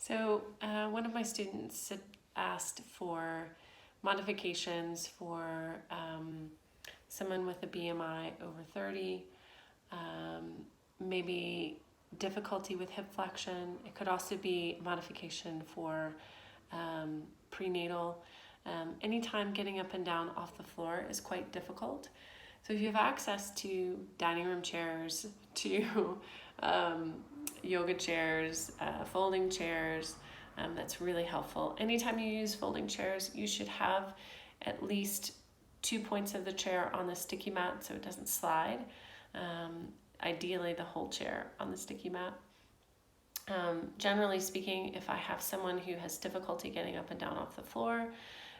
So one of my students asked for modifications for someone with a BMI over 30, maybe difficulty with hip flexion. It could also be modification for prenatal. Anytime getting up and down off the floor is quite difficult. So if you have access to dining room chairs, to yoga chairs, folding chairs, that's really helpful. Anytime you use folding chairs, you should have at least 2 points of the chair on the sticky mat so it doesn't slide. Ideally the whole chair on the sticky mat. Generally speaking, if I have someone who has difficulty getting up and down off the floor,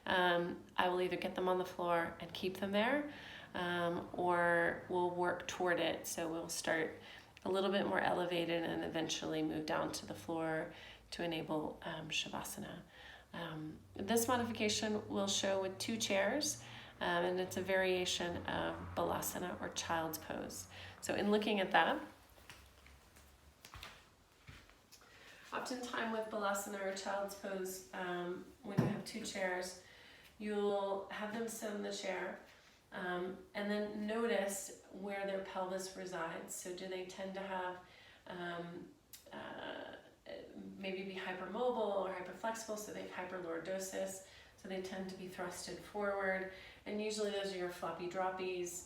I will either get them on the floor and keep them there, or we'll work toward it. So we'll start a little bit more elevated and eventually move down to the floor to enable Shavasana. This modification will show with 2 chairs, and it's a variation of Balasana or child's pose. So in looking at that, oftentimes with Balasana or child's pose, when you have 2 chairs, you'll have them sit in the chair, and then notice where their pelvis resides. So do they tend to have maybe be hypermobile or hyperflexible, so they have hyperlordosis, so they tend to be thrusted forward, and usually those are your floppy droppies.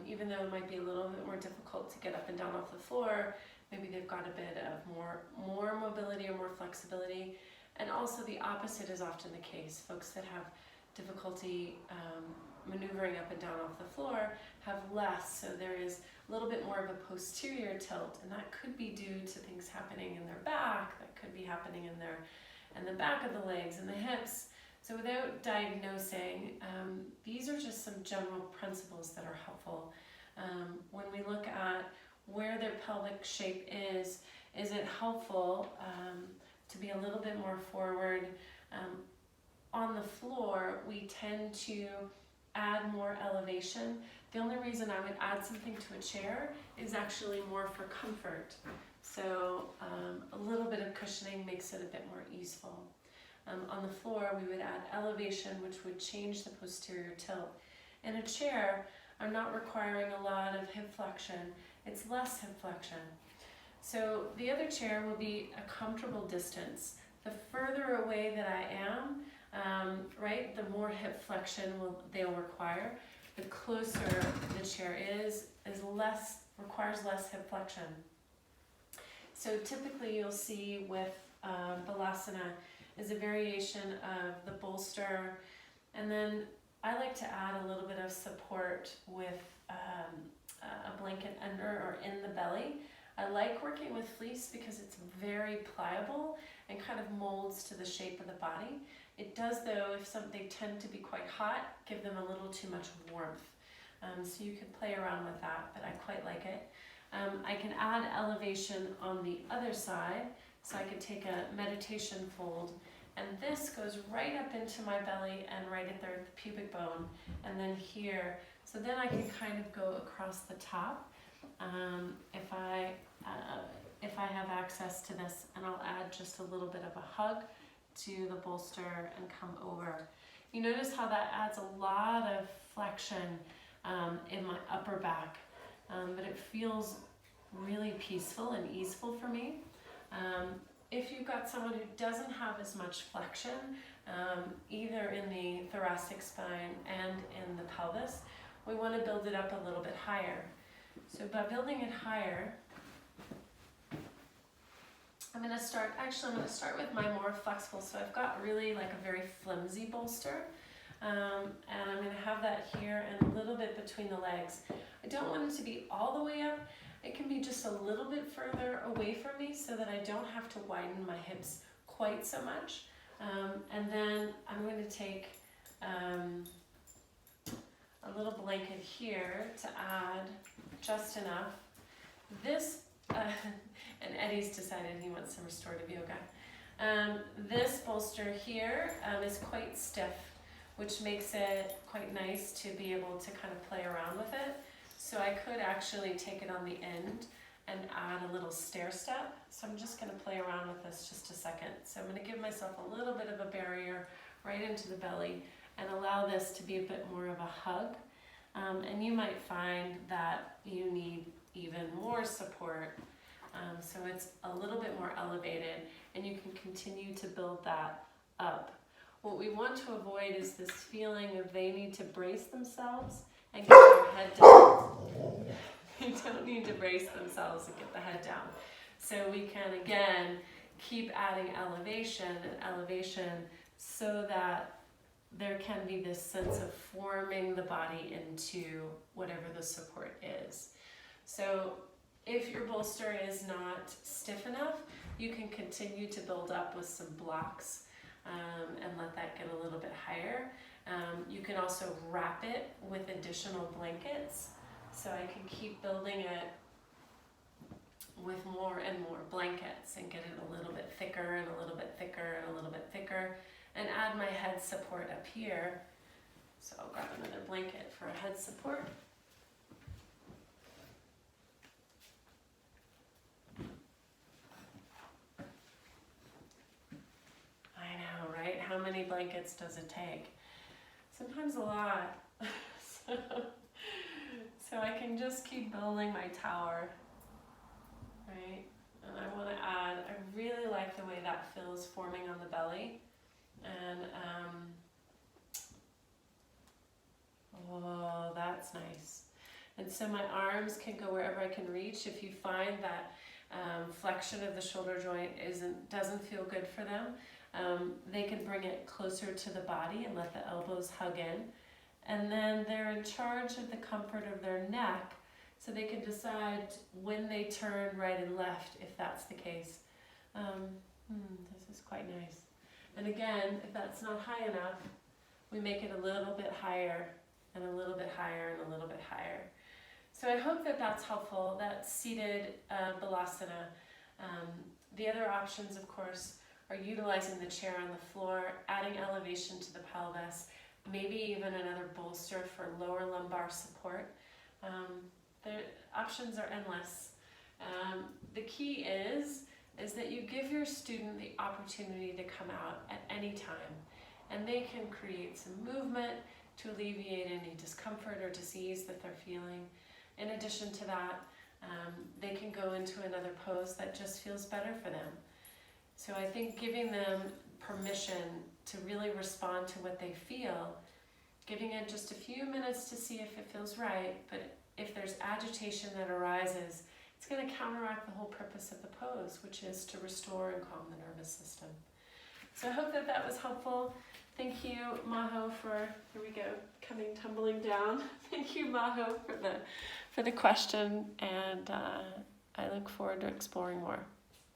Even though it might be a little bit more difficult to get up and down off the floor, maybe they've got a bit of more mobility or more flexibility. And also the opposite is often the case. Folks that have difficulty maneuvering up and down off the floor have less, so there is a little bit more of a posterior tilt, and that could be due to things happening in their back, that could be happening in the back of the legs and the hips. So without diagnosing, these are just some general principles that are helpful. When we look at where their pelvic shape is it helpful to be a little bit more forward? On the floor, we tend to add more elevation. The only reason I would add something to a chair is actually more for comfort. So a little bit of cushioning makes it a bit more easeful. On the floor, we would add elevation, which would change the posterior tilt. In a chair, I'm not requiring a lot of hip flexion. It's less hip flexion. So the other chair will be a comfortable distance. The further away that I am, right, the more hip flexion they'll require. The closer the chair is requires less hip flexion. So typically you'll see with Balasana is a variation of the bolster, and then I like to add a little bit of support with a blanket under or in the belly. I like working with fleece because it's very pliable and kind of molds to the shape of the body. It does, though, if they tend to be quite hot, give them a little too much warmth. So you could play around with that, but I quite like it. I can add elevation on the other side, so I could take a meditation fold, and this goes right up into my belly and right at the pubic bone, and then here. So then I can kind of go across the top if I have access to this, and I'll add just a little bit of a hug to the bolster and come over. You notice how that adds a lot of flexion in my upper back, but it feels really peaceful and easeful for me. If you've got someone who doesn't have as much flexion, either in the thoracic spine and in the pelvis, we want to build it up a little bit higher. So by building it higher, I'm going to start with my more flexible. So I've got really like a very flimsy bolster, and I'm going to have that here and a little bit between the legs. I don't want it to be all the way up. It can be just a little bit further away from me so that I don't have to widen my hips quite so much. And then I'm going to take a little blanket here to add just enough. This, and Eddie's decided he wants some restorative yoga. This bolster here is quite stiff, which makes it quite nice to be able to kind of play around with it. So I could actually take it on the end and add a little stair step. So I'm just gonna play around with this just a second. So I'm gonna give myself a little bit of a barrier right into the belly and allow this to be a bit more of a hug. And you might find that you need even more support. So it's a little bit more elevated, and you can continue to build that up. What we want to avoid is this feeling of they need to brace themselves and get their head down. They don't need to brace themselves and get the head down. So we can, again, keep adding elevation so that there can be this sense of forming the body into whatever the support is. So if your bolster is not stiff enough, you can continue to build up with some blocks and let that get a little bit higher. You can also wrap it with additional blankets. So I can keep building it with more and more blankets and get it a little bit thicker and a little bit thicker and a little bit thicker, and add my head support up here. So I'll grab another blanket for a head support. I know, right? How many blankets does it take? Sometimes a lot. So I can just keep building my tower, right? And I want to add, I really like the way that feels forming on the belly. And, oh, that's nice. And so my arms can go wherever I can reach. If you find that flexion of the shoulder joint doesn't feel good for them, they can bring it closer to the body and let the elbows hug in. And then they're in charge of the comfort of their neck, so they can decide when they turn right and left, if that's the case. This is quite nice. And again, if that's not high enough, we make it a little bit higher, and a little bit higher, and a little bit higher. So I hope that that's helpful. That's seated Balasana. The other options, of course, are utilizing the chair on the floor, adding elevation to the pelvis, maybe even another bolster for lower lumbar support. The options are endless. The key is that you give your student the opportunity to come out at any time, and they can create some movement to alleviate any discomfort or disease that they're feeling. In addition to that, they can go into another pose that just feels better for them. So I think giving them permission to really respond to what they feel, giving it just a few minutes to see if it feels right, but if there's agitation that arises, it's going to counteract the whole purpose of the pose, which is to restore and calm the nervous system. So I hope that that was helpful. Thank you, Maho, for, here we go, coming tumbling down. Thank you, Maho, for the question, and I look forward to exploring more.